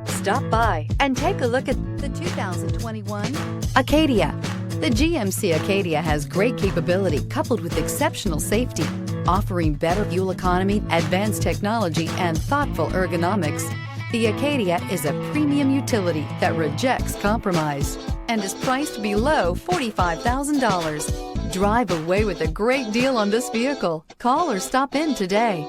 Stop by and take a look at the 2021 Acadia. The GMC Acadia has great capability coupled with exceptional safety, offering better fuel economy, advanced technology, and thoughtful ergonomics. The Acadia is a premium utility that rejects compromise and is priced below $45,000. Drive away with a great deal on this vehicle. Call or stop in today.